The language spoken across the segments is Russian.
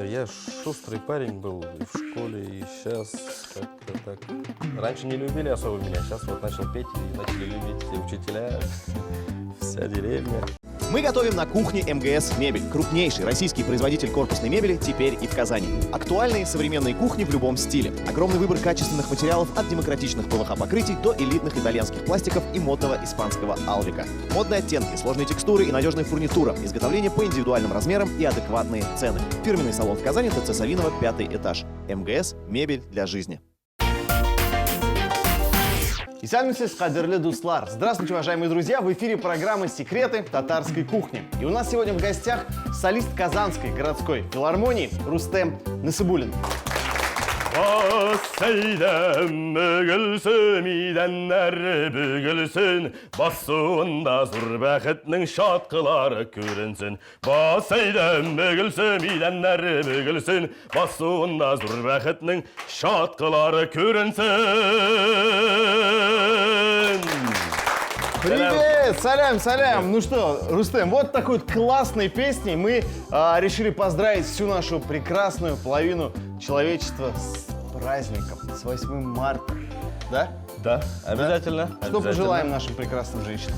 Я шустрый парень был и в школе, и сейчас как-то так. Раньше не любили особо меня, сейчас вот начал петь и начали любить все учителя, вся деревня. Мы готовим на кухне МГС «Мебель». Крупнейший российский производитель корпусной мебели теперь и в Казани. Актуальные современные кухни в любом стиле. Огромный выбор качественных материалов от демократичных ПВХ-покрытий до элитных итальянских пластиков и модного испанского алвика. Модные оттенки, сложные текстуры и надежная фурнитура. Изготовление по индивидуальным размерам и адекватные цены. Фирменный салон в Казани, ТЦ Савинова, 5-й этаж. МГС «Мебель для жизни». Исәнмесез, қадірлі дуслар! Здравствуйте, уважаемые друзья! В эфире программа «Секреты татарской кухни». И у нас сегодня в гостях солист Казанской городской филармонии Рустем Насыбуллин. Бассейден бөгілсін, идәннәр бөгілсін, басуында зур бәхетнің шатқылары көрінсін. Бассейден бөгілсін, идәннәр бөгілсін, басуында зур бәхетнің шатқылары көрінсін. Привет! Салям! Ну что, Рустем, вот такой вот классной песней мы решили поздравить всю нашу прекрасную половину человечества с праздником, с 8 марта. Да? Да, обязательно. Что пожелаем нашим прекрасным женщинам?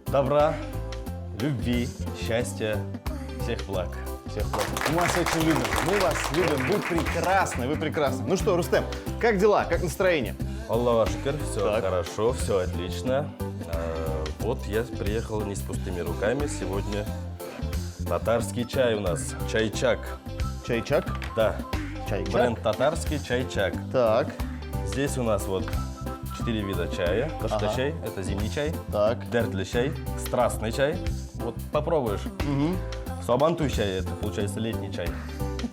Добра, любви, счастья, всех благ. Всех благ. Мы вас очень любим. Мы вас любим. Вы прекрасны, вы прекрасны. Ну что, Рустем, как дела? Как настроение? Аллах шукр, все хорошо, все отлично. Вот я приехал не с пустыми руками. Сегодня татарский чай у нас. Чайчак. Чайчак? Да. Чайчак. Бренд татарский чайчак. Так. Здесь у нас вот 4 вида чая. Кашта чай, это зимний чай. Так. Дертли чай, страстный чай. Вот попробуешь. Суабантуй чай, это получается летний чай.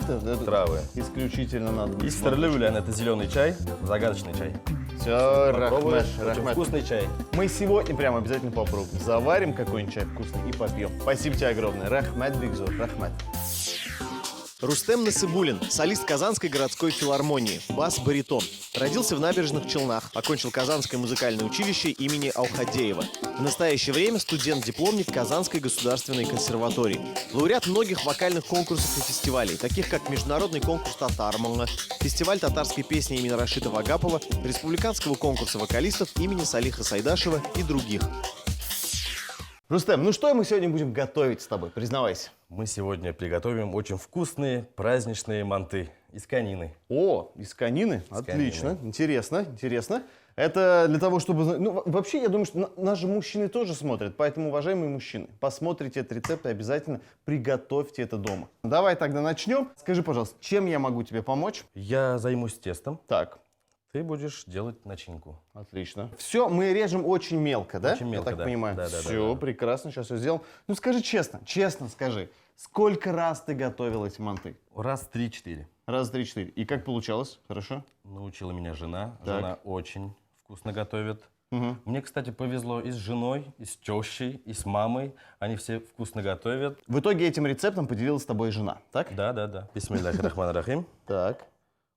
Это травы. Исключительно надо. И стерлюлян, это зеленый чай, загадочный чай. Все, Попробуешь, рахмет. очень вкусный чай. Мы сегодня прям обязательно попробуем. Заварим какой-нибудь чай вкусный и попьем. Спасибо тебе огромное. Рахмет Бигзор, рахмет. Рустем Насыбуллин, солист Казанской городской филармонии, бас-баритон. Родился в Набережных Челнах, окончил Казанское музыкальное училище имени Аухадеева. В настоящее время студент-дипломник Казанской государственной консерватории. Лауреат многих вокальных конкурсов и фестивалей, таких как Международный конкурс Татармана, фестиваль татарской песни имени Рашида Вагапова, Республиканского конкурса вокалистов имени Салиха Сайдашева и других. Рустем, ну что мы сегодня будем готовить с тобой? Признавайся. Мы сегодня приготовим очень вкусные праздничные манты из конины. О, из конины? Отлично. Интересно. Это для того, чтобы... Ну, вообще, я думаю, что нас же мужчины тоже смотрят. Поэтому, уважаемые мужчины, посмотрите этот рецепт и обязательно приготовьте это дома. Давай тогда начнем. Скажи, пожалуйста, чем я могу тебе помочь? Я займусь тестом. Так. Ты будешь делать начинку. Отлично. Все, мы режем очень мелко, да? Очень мелко, я так понимаю. Да, Все, прекрасно, сейчас все сделаем. Ну скажи честно скажи, сколько раз ты готовил эти манты? Раз, 3-4. Раз, 3-4. И как получалось? Хорошо? Научила меня жена. Так. Жена очень вкусно готовит. Угу. Мне, кстати, повезло и с женой, и с тещей, и с мамой. Они все вкусно готовят. В итоге этим рецептом поделилась с тобой жена, так? Да. Бисмиллахи рахмани рахим. Так.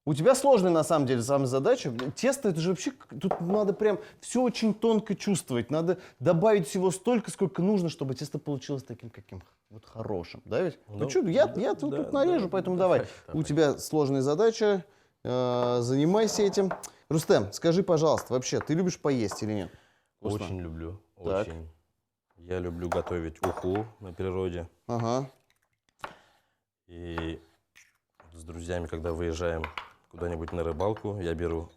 У тебя сложная, на самом деле, самая задача. Тесто, это же вообще, тут надо прям все очень тонко чувствовать. Надо добавить всего столько, сколько нужно, чтобы тесто получилось таким, каким вот хорошим. Да ведь? Ну что, я тут нарежу, поэтому давай. У тебя сложная задача, занимайся этим. Рустем, скажи, пожалуйста, вообще, ты любишь поесть или нет? Вкусно? Очень люблю, Так. очень. Я люблю готовить уху на природе. Ага. И с друзьями, когда выезжаем куда-нибудь на рыбалку, я беру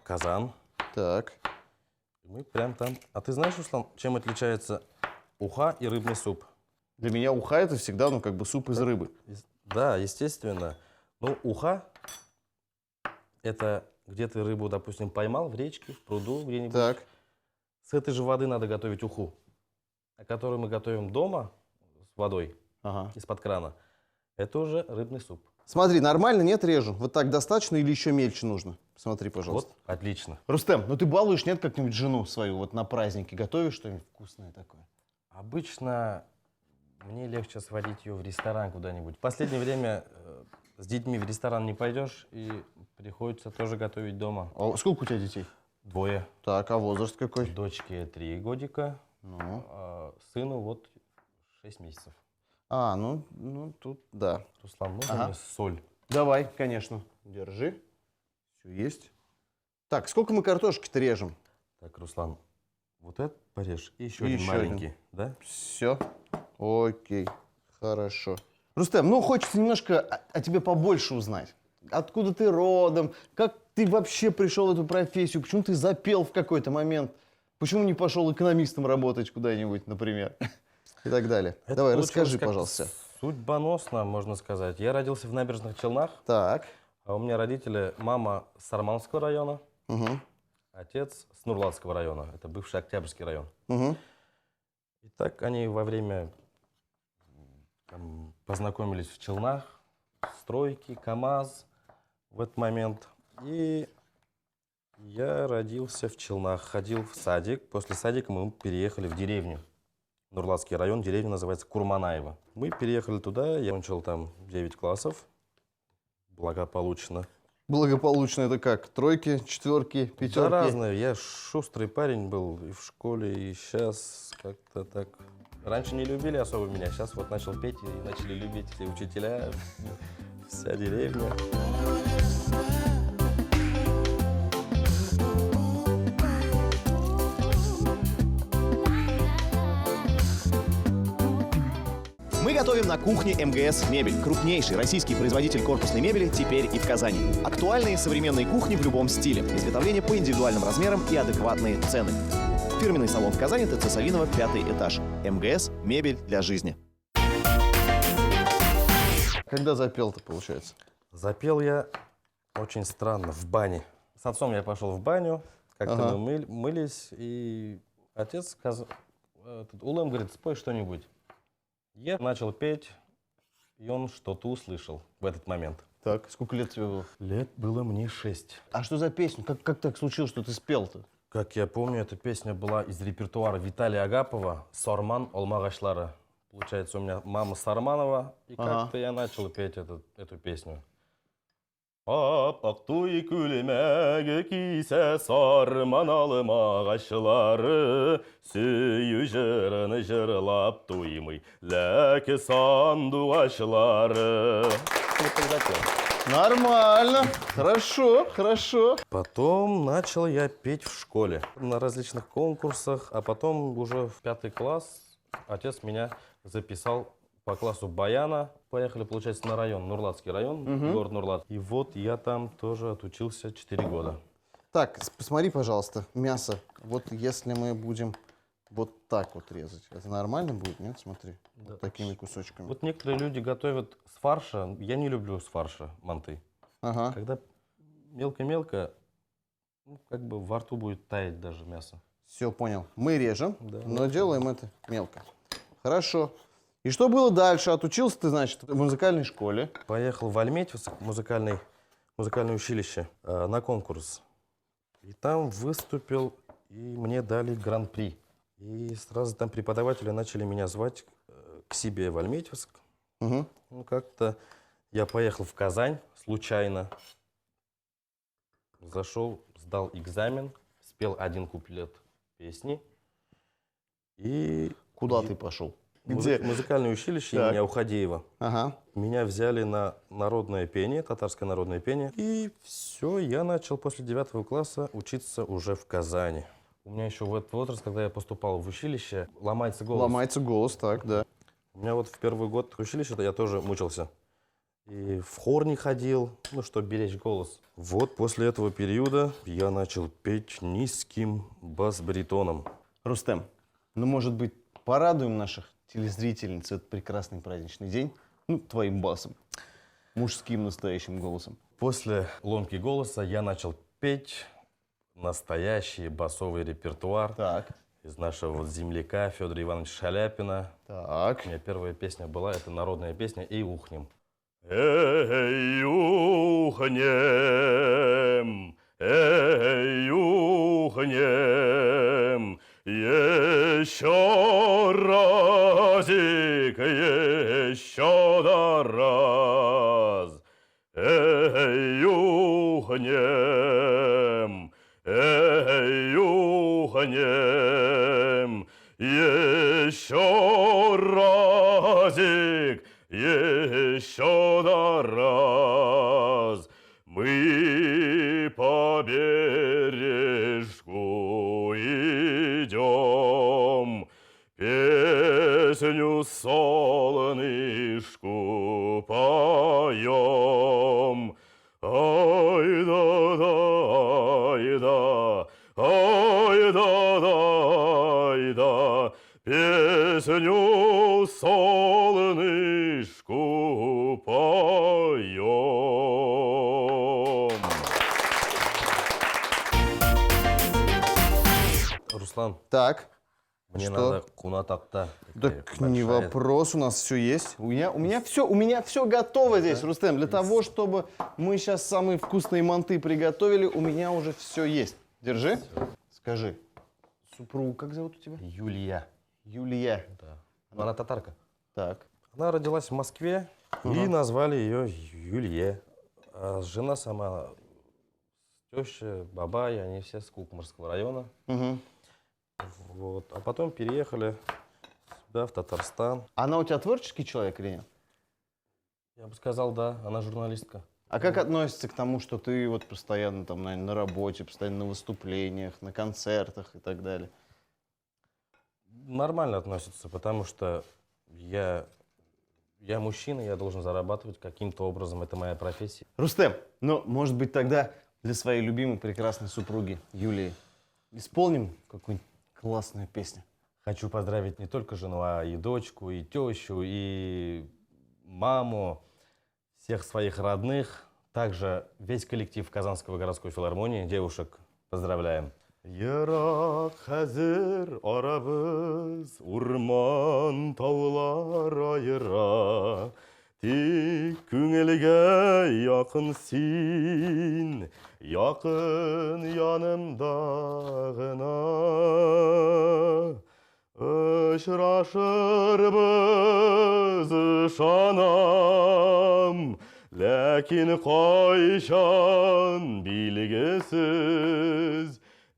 казан. Так. И мы прям там. А ты знаешь, Руслан, чем отличается уха и рыбный суп? Для меня уха это всегда, ну, как бы суп из рыбы. Да, естественно. Ну, уха – это где ты рыбу, допустим, поймал в речке, в пруду где-нибудь. Так. С этой же воды надо готовить уху, которую мы готовим дома с водой из-под крана. Это уже рыбный суп. Смотри, нормально, нет, режу? Вот так достаточно или еще мельче нужно? Смотри, пожалуйста. Вот, отлично. Рустем, ну ты балуешь, нет, как-нибудь жену свою вот на празднике? Готовишь что-нибудь вкусное такое? Обычно мне легче сводить ее в ресторан куда-нибудь. В последнее время с детьми в ресторан не пойдешь, и приходится тоже готовить дома. А сколько у тебя детей? 2. Так, а возраст какой? Дочке 3 годика, Ну. а сыну вот 6 месяцев. Ну тут, да. Руслан, можно Ага. мне соль? Давай, конечно. Держи. Все есть. Так, сколько мы картошки-то режем? Так, Руслан, вот этот порежь и еще И один еще маленький, да? Все. Окей. Хорошо. Рустем, ну хочется немножко о тебе побольше узнать. Откуда ты родом? Как ты вообще пришел в эту профессию? Почему ты запел в какой-то момент? Почему не пошел экономистом работать куда-нибудь, например? И так далее. Это Давай, получилось расскажи, как-то пожалуйста. Судьбоносно, можно сказать. Я родился в Набережных Челнах, Так. а у меня родители, мама с Сармановского района, Угу. отец с Нурлатского района. Это бывший Октябрьский район. Угу. И так они во время там, познакомились в Челнах, стройки, КАМАЗ в этот момент. И я родился в Челнах, ходил в садик. После садика мы переехали в деревню. Нурлатский район, деревня называется Курманаево. Мы переехали туда, я закончил там 9 классов, благополучно. Благополучно это как? Тройки, четверки, Да пятерки? разные, я шустрый парень был и в школе, и сейчас как-то так. Раньше не любили особо меня, сейчас вот начал петь и начали любить все учителя, вся деревня. Мы готовим на кухне МГС «Мебель». Крупнейший российский производитель корпусной мебели теперь и в Казани. Актуальные современные кухни в любом стиле. Изготовление по индивидуальным размерам и адекватные цены. Фирменный салон в Казани, ТЦ Савинова, 5-й этаж. МГС «Мебель для жизни». Когда запел-то, получается? Запел я очень странно, в бане. С отцом я пошел в баню, как-то мы мылись, и отец сказал, Улем говорит, спой что-нибудь. Я начал петь, и он что-то услышал в этот момент. Так, сколько лет тебе было? Лет было мне 6. А что за песня? Как так случилось, что ты спел-то? Как я помню, эта песня была из репертуара Виталия Агапова «Сарман Олмагашлара». Получается, у меня мама Сарманова, и как-то я начал петь эту песню. Аппақтуй күлмәге кисе сарман алмағашлары, сүйі жырын жырлап туймый, ләкі сандуғашлары. Нормально. Хорошо, хорошо. Потом начал я петь в школе на различных конкурсах, а потом уже в 5 класс отец меня записал по классу баяна. Поехали, получается, на район, Нурлатский район, город Нурлат. И вот я там тоже отучился 4 года. Так, посмотри, пожалуйста, мясо. Вот если мы будем вот так вот резать, это нормально будет, нет? Смотри, Да. вот такими кусочками. Вот некоторые люди готовят с фарша. Я не люблю с фарша манты. Ага. Когда мелко-мелко, ну, как бы во рту будет таять даже мясо. Все, понял. Мы режем, Да. но делаем это мелко. Хорошо. И что было дальше? Отучился ты, значит, в музыкальной школе. Поехал в Альметьевск, музыкальное училище, на конкурс. И там выступил, и мне дали гран-при. И сразу там преподаватели начали меня звать к себе в Альметьевск. Угу. Ну, как-то я поехал в Казань случайно. Зашел, сдал экзамен, спел 1 куплет песни. И Куда ты пошел? музыкальное училище Так. имени Аухадеева. Ага. Меня взяли на народное пение, татарское народное пение. И все, я начал после 9 класса учиться уже в Казани. У меня еще в этот возраст, когда я поступал в училище, ломается голос. Ломается голос, так, да. У меня вот в первый год училища я тоже мучился. И в хор не ходил, ну, чтобы беречь голос. Вот после этого периода я начал петь низким бас-баритоном. Рустем, ну, может быть, порадуем наших телезрительниц в этот прекрасный праздничный день, ну, твоим басом, мужским настоящим голосом. После ломки голоса я начал петь настоящий басовый репертуар Так, из нашего вот земляка Федора Ивановича Шаляпина. так. У меня первая песня была, это народная песня «Эй, ухнем». Эй, ухнем, еще разик, еще да раз. Эй, ухнем, еще разик, еще да раз мы по бережку идем, песню солнышку поем. Ай-да-да, ай-да, ай-да-да, ай-да, песню солнышку поем. Руслан, Так. мне Что? надо кунатакта. Так не вопрос, у нас все есть. У меня все готово здесь, Рустем. Для того, чтобы мы сейчас самые вкусные манты приготовили, у меня уже все есть. Держи. Скажи, супругу как зовут у тебя? Юлия. Юлия. Да. Она татарка. Так. Она родилась в Москве, и назвали ее Юлия. А жена сама, теща, бабай, они все с Кукмарского района. Мгм. Вот. А потом переехали сюда, в Татарстан. Она у тебя творческий человек или нет? Я бы сказал, да, она журналистка. А как относится к тому, что ты вот постоянно там, наверное, на работе, постоянно на выступлениях, на концертах и так далее? Нормально относится, потому что я мужчина, я должен зарабатывать каким-то образом, это моя профессия. Рустем, ну, может быть, тогда для своей любимой прекрасной супруги Юлии исполним какую-нибудь классную песню? Хочу поздравить не только жену, а и дочку, и тещу, и маму, всех своих родных, также весь коллектив Казанского городской филармонии. Девушек поздравляем. Ярак хәзер арабыз, урман таулар айыра. Тик күңелгә якын син, якын янымда гына. Очрашырбыз ышанам, ләкин кайчан билгесез,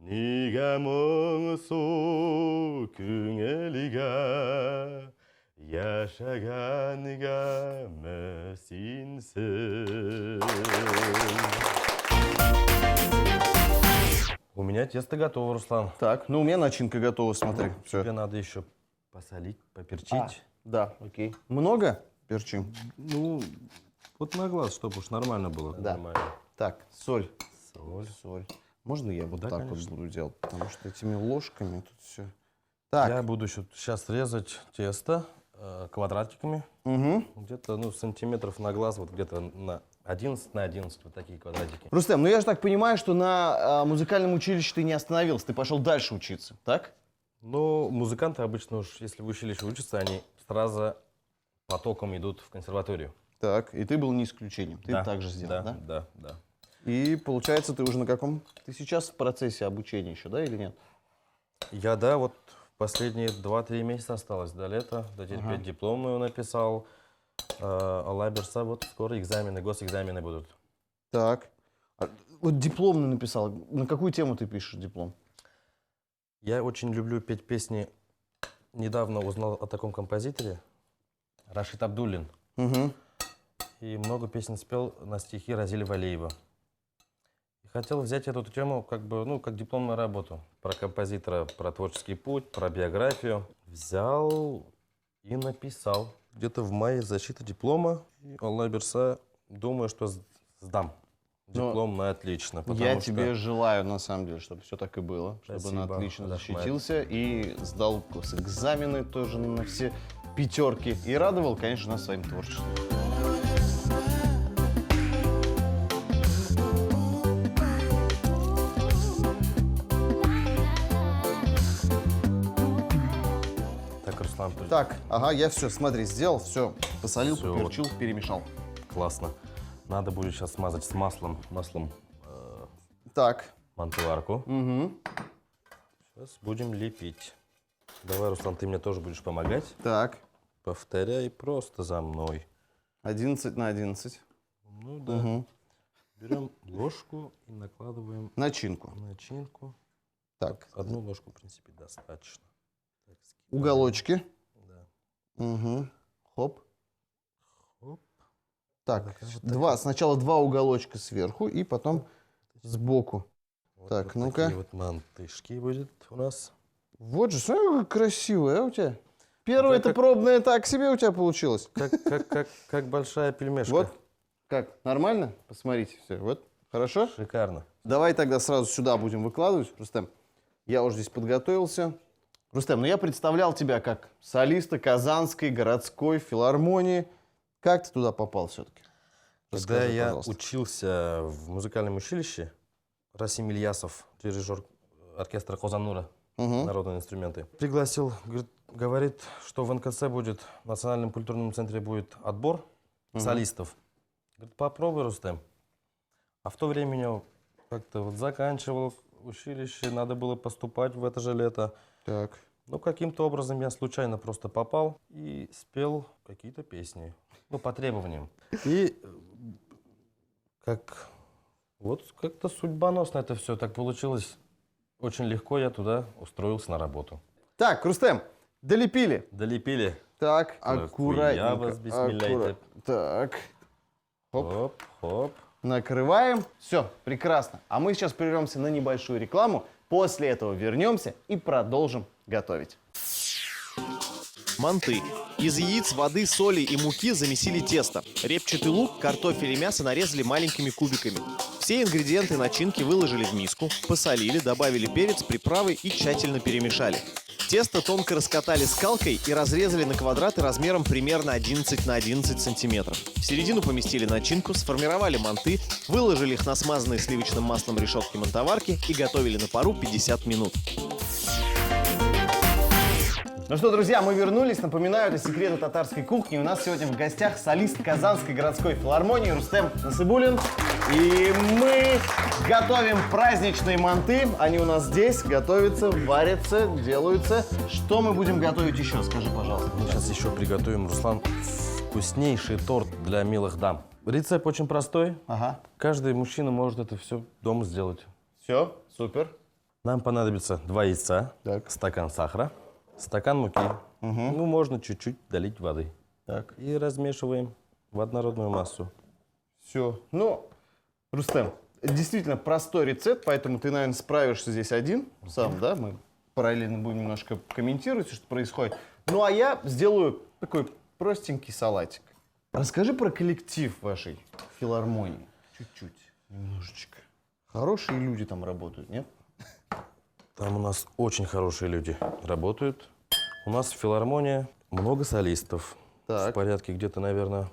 нигә моңсу күңелгә, яшәгәнгәме синсез. У меня тесто готово, Руслан. Так, ну у меня начинка готова, смотри. Все. Тебе надо еще посолить, поперчить. Да, окей. Много перчим? Ну, вот на глаз, чтобы уж нормально было. Да. Нормально. Так, соль. Соль. Соль. Можно я вот Да, так конечно. вот буду делать? Потому что этими ложками тут все. Так. Я буду сейчас резать тесто квадратиками. Угу. Где-то, ну, сантиметров на глаз, вот где-то на 11 на 11, вот такие квадратики. Рустем, ну я же так понимаю, что на музыкальном училище ты не остановился, ты пошел дальше учиться, так? Ну, музыканты обычно уж, если в училище учатся, они сразу потоком идут в консерваторию. Так, и ты был не исключением, ты Да, так же сделал, да? Да, да. И получается, ты уже на каком? Ты сейчас в процессе обучения еще, да, или нет? Я, да, вот последние 2-3 месяца осталось до лета, до теперь дипломную написал. Аллах берса, вот скоро экзамены, госэкзамены будут. Так. Вот дипломный написал. На какую тему ты пишешь диплом? Я очень люблю петь песни. Недавно узнал о таком композиторе, Рашид Абдуллин. Угу. И много песен спел на стихи Разили Валеева. И хотел взять эту тему как бы, ну, как дипломную работу. Про композитора, про творческий путь, про биографию. Взял и написал. Где-то в мае защита диплома. И, Аллах берса, думаю, что сдам. Диплом на отлично. Я тебе желаю, на самом деле, чтобы все так и было. Чтобы Спасибо, он отлично Рахмат. защитился и сдал экзамены тоже на все пятерки. И радовал, конечно, нас своим творчеством. Так, Руслан, Так, ага, я все, смотри, сделал, все. Посолил, Всё. поперчил, перемешал. классно. Надо будет сейчас смазать с маслом Так. мантуарку. Угу. Сейчас будем лепить. Давай, Руслан, ты мне тоже будешь помогать. Так. Повторяй просто за мной. 11 на 11. Ну да. Угу. Берем ложку и накладываем Начинку. начинку. Так. Одну ложку, в принципе, достаточно. Так, скидываем. Уголочки. Да. Угу. Хоп. Так, сначала два уголочка сверху и потом сбоку. Вот, так, вот ну-ка. такие вот мантышки будет у нас. Вот же, смотри, как красивая у тебя. Первая это пробная так себе у тебя получилось. Как большая пельмешка. Вот. Как, нормально? Посмотрите все. Вот, хорошо? Шикарно. Давай тогда сразу сюда будем выкладывать, Рустем. Я уже здесь подготовился. Рустем, ну я представлял тебя как солиста Казанской городской филармонии. Как ты туда попал все-таки? Когда я учился в музыкальном училище, Расим Ильясов, дирижер оркестра Козанура, народные инструменты, пригласил, говорит, что в НКЦ будет, в Национальном культурном центре будет отбор солистов. Говорит, попробуй, Рустем. А в то время я как-то вот заканчивал училище, надо было поступать в это же лето. Так. Ну, каким-то образом я случайно просто попал и спел какие-то песни. Ну, по требованиям. И вот как-то судьбоносно это все так получилось. Очень легко я туда устроился на работу. Так, Рустем, долепили. Долепили. Так, аккуратненько. Бисмилляйте. Так. Хоп, хоп. Накрываем. Все, прекрасно. А мы сейчас прервемся на небольшую рекламу. После этого вернемся и продолжим готовить. Манты. Из яиц, воды, соли и муки замесили тесто. Репчатый лук, картофель и мясо нарезали маленькими кубиками. Все ингредиенты начинки выложили в миску, посолили, добавили перец, приправы и тщательно перемешали. Тесто тонко раскатали скалкой и разрезали на квадраты размером примерно 11 на 11 сантиметров. В середину поместили начинку, сформировали манты, выложили их на смазанные сливочным маслом решетки мантоварки и готовили на пару 50 минут. Ну что, друзья, мы вернулись. Напоминаю, это секреты татарской кухни. У нас сегодня в гостях солист Казанской городской филармонии Рустем Насыбуллин. И мы готовим праздничные манты. Они у нас здесь готовятся, варятся, делаются. Что мы будем готовить еще? Скажи, пожалуйста. Мы сейчас еще приготовим, Руслан, вкуснейший торт для милых дам. Рецепт очень простой. Ага. Каждый мужчина может это все дома сделать. Все, супер. Нам понадобится 2 яйца, Так. стакан сахара, стакан муки. Ну, можно чуть-чуть долить воды. Так. И размешиваем в однородную массу. Все. Ну, Рустем, действительно простой рецепт, поэтому ты, наверное, справишься здесь один сам, да? Мы параллельно будем немножко комментировать, что происходит. Ну, а я сделаю такой простенький салатик. Расскажи про коллектив вашей филармонии. Чуть-чуть, немножечко. Хорошие люди там работают, нет? Там у нас очень хорошие люди работают. У нас филармония, много солистов. Так. В порядке где-то, наверное,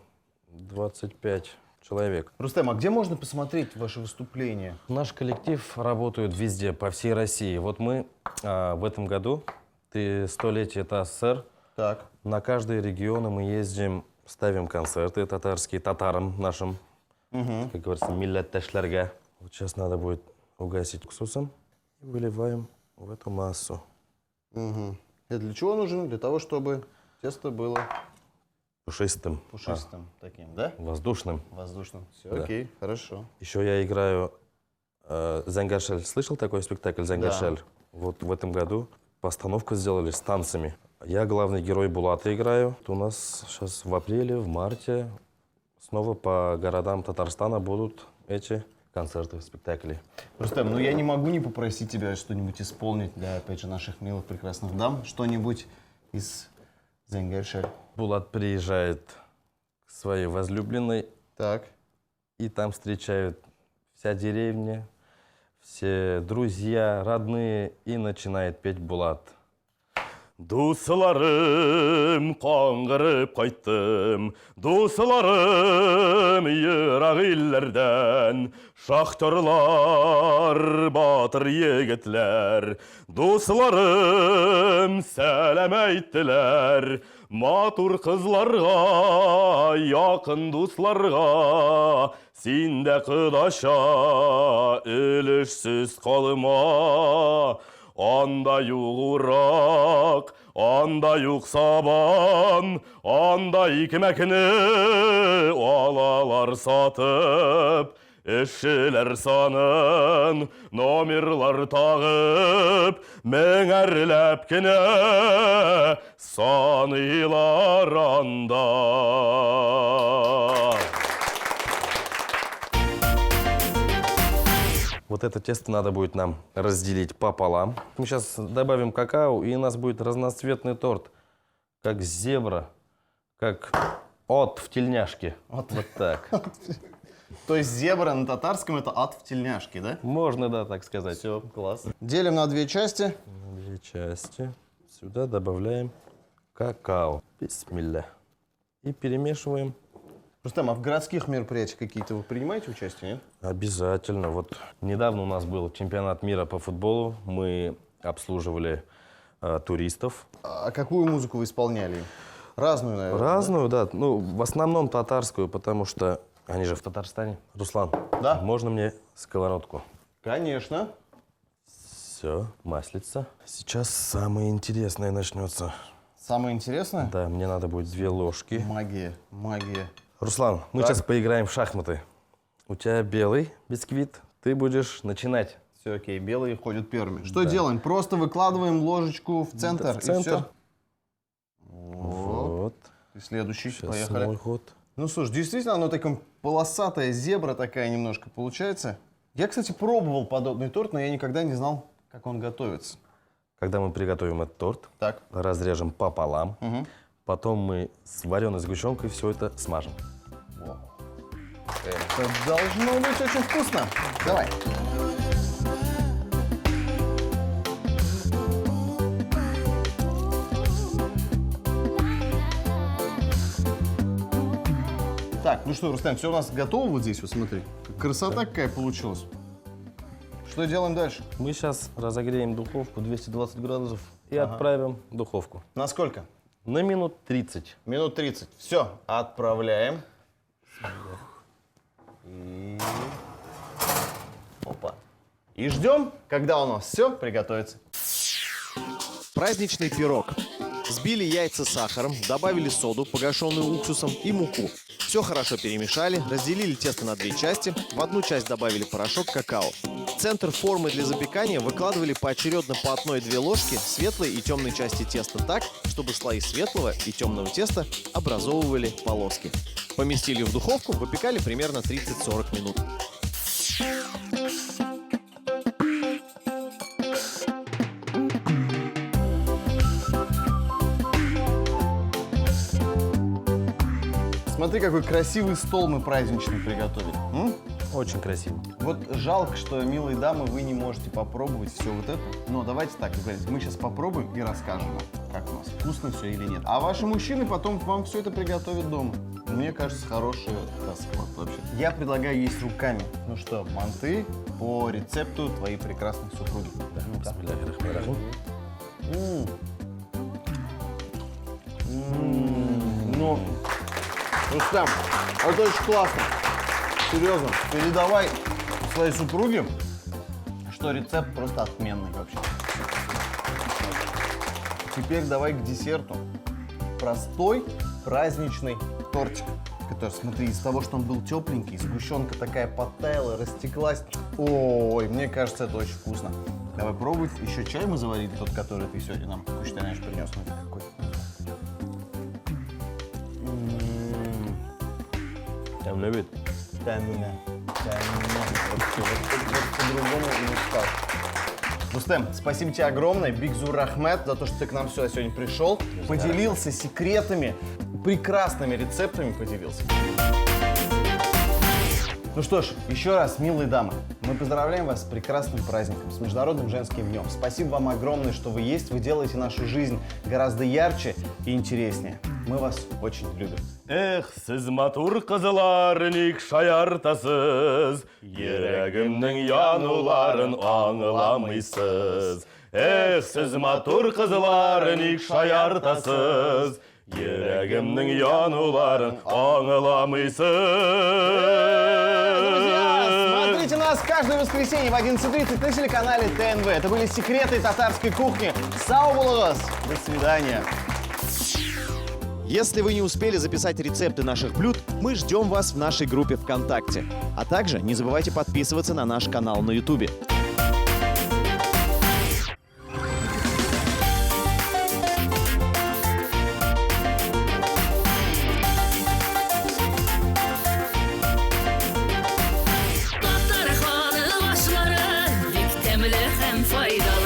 25 человек. Рустем, а где можно посмотреть ваши выступления? Наш коллектив работает везде, по всей России. Вот мы в этом году, 100-летие ТАССР, Так. на каждый регион мы ездим, ставим концерты татарские, татарам нашим, как говорится, милләттәшләргә. Вот сейчас надо будет угасить уксусом и выливаем в эту массу. Это для чего нужен? Для того, чтобы тесто было Пушистым. пушистым таким, да? Воздушным. Воздушным. Все, Да. окей, хорошо. Еще я играю Зәңгәршәл. Слышал такой спектакль Зәңгәршәл? Вот в этом году постановку сделали с танцами. Я главный герой Булата играю. У нас сейчас в апреле, в марте снова по городам Татарстана будут эти концерты, спектакли. Рустем, ну я не могу не попросить тебя что-нибудь исполнить для, опять же, наших милых прекрасных дам. Что-нибудь из Зәңгәршәл. Булат приезжает к своей возлюбленной, Так. и там встречают вся деревня, все друзья, родные, и начинает петь Булат. Дусларым, қаңғырып қайттым, дусларым, йырақ илләрдән, шахтерлар, батыр егетләр, дусларым, сәлам әйттеләр, матур кызларга, якын дусларга, син дә кыдаша, өлешсез калма. Анда юк урак, анда юк сабан, анда икмәкне алалар сатып, эшчеләр санын номерлар тагып, меңәрләп кенә саныйлар анда. Вот это тесто надо будет нам разделить пополам. Мы сейчас добавим какао, и у нас будет разноцветный торт. Как зебра, как от в тельняшке. Вот так. То есть зебра на татарском это ад в тельняшке, да? Можно, да, так сказать. Все, класс. Делим на 2 части. На 2 части. Сюда добавляем какао. Бисмилля. И перемешиваем. Рустам, а в городских мероприятиях какие-то вы принимаете участие, нет? Обязательно. Вот недавно у нас был чемпионат мира по футболу. Мы обслуживали туристов. А какую музыку вы исполняли? Разную, наверное. Разную, да? Ну, в основном татарскую, потому что они же в Татарстане. Руслан, Да? можно мне сковородку? Конечно. Все, маслица. Сейчас самое интересное начнется. Самое интересное? Да, мне надо будет 2 ложки. Магия, магия. Руслан, мы Так. сейчас поиграем в шахматы. У тебя белый бисквит, ты будешь начинать. Все окей, белые ходят первыми. Что делаем? Просто выкладываем ложечку в центр, Да, в центр. и все. Вот. И следующий, Сейчас поехали. мой ход. Ну, слушай, действительно, оно такая полосатая зебра такая немножко получается. Я, кстати, пробовал подобный торт, но я никогда не знал, как он готовится. Когда мы приготовим этот торт, Так. разрежем пополам. Угу. Потом мы с вареной сгущенкой все это смажем. Это должно быть очень вкусно. Давай. Так, ну что, Рустам, все у нас готово вот здесь, вот смотри. Красота какая получилась. Что делаем дальше? Мы сейчас разогреем духовку 220 градусов и отправим в духовку. На сколько? На минут 30. Минут 30. Все, отправляем. И... Опа. И ждем, когда у нас все приготовится. Праздничный пирог. Взбили яйца с сахаром, добавили соду, погашенную уксусом, и муку. Все хорошо перемешали, разделили тесто на 2 части. В одну часть добавили порошок какао. В центр формы для запекания выкладывали поочередно по 1-2 ложки светлой и темной части теста так, чтобы слои светлого и темного теста образовывали полоски. Поместили в духовку, выпекали примерно 30-40 минут. Смотри, какой красивый стол мы праздничный приготовили. Очень красиво. Вот жалко, что, милые дамы, вы не можете попробовать все вот это. Но давайте так, говорите, мы сейчас попробуем и расскажем вам, как у нас, вкусно все или нет. А ваши мужчины потом вам все это приготовят дома. Мне кажется, хороший расклад вообще. Я предлагаю есть руками. Ну что, манты по рецепту твоей прекрасной супруги. Да, бисмиллахир-рахманир-рахим. Ну, Рустам, это очень классно. Серьезно, передавай своей супруге, что рецепт просто отменный вообще. Теперь давай к десерту. Простой праздничный тортик. Который, смотри, из того, что он был тепленький, сгущенка такая подтаяла, растеклась. Ой, мне кажется, это очень вкусно. Давай пробовать. Еще чай мы заварили, тот, который ты сегодня нам, знаешь, принес. Смотри, какой. Там любит. По-другому не скажешь. Рустем, спасибо тебе огромное, Бигзур Рахмет, за то, что ты к нам сюда сегодня пришел, поделился секретами, прекрасными рецептами поделился. Ну что ж, еще раз, милые дамы, мы поздравляем вас с прекрасным праздником, с Международным женским днем. Спасибо вам огромное, что вы есть, вы делаете нашу жизнь гораздо ярче и интереснее. Мы вас очень любим. Эх, siz матур кызлар ник шаяртасыз, йөрәгемнең януларын аңламыйсыз. Эх, siz матур кызлар ник шаяртасыз, йөрәгемнең януларын аңламыйсыз. Смотрите нас каждое воскресенье в 11:30 на телеканале ТНВ. Это были секреты татарской кухни. Сау булыгыз. До свидания. Если вы не успели записать рецепты наших блюд, мы ждем вас в нашей группе ВКонтакте. А также не забывайте подписываться на наш канал на Ютубе. Tatlar xanı başları файда.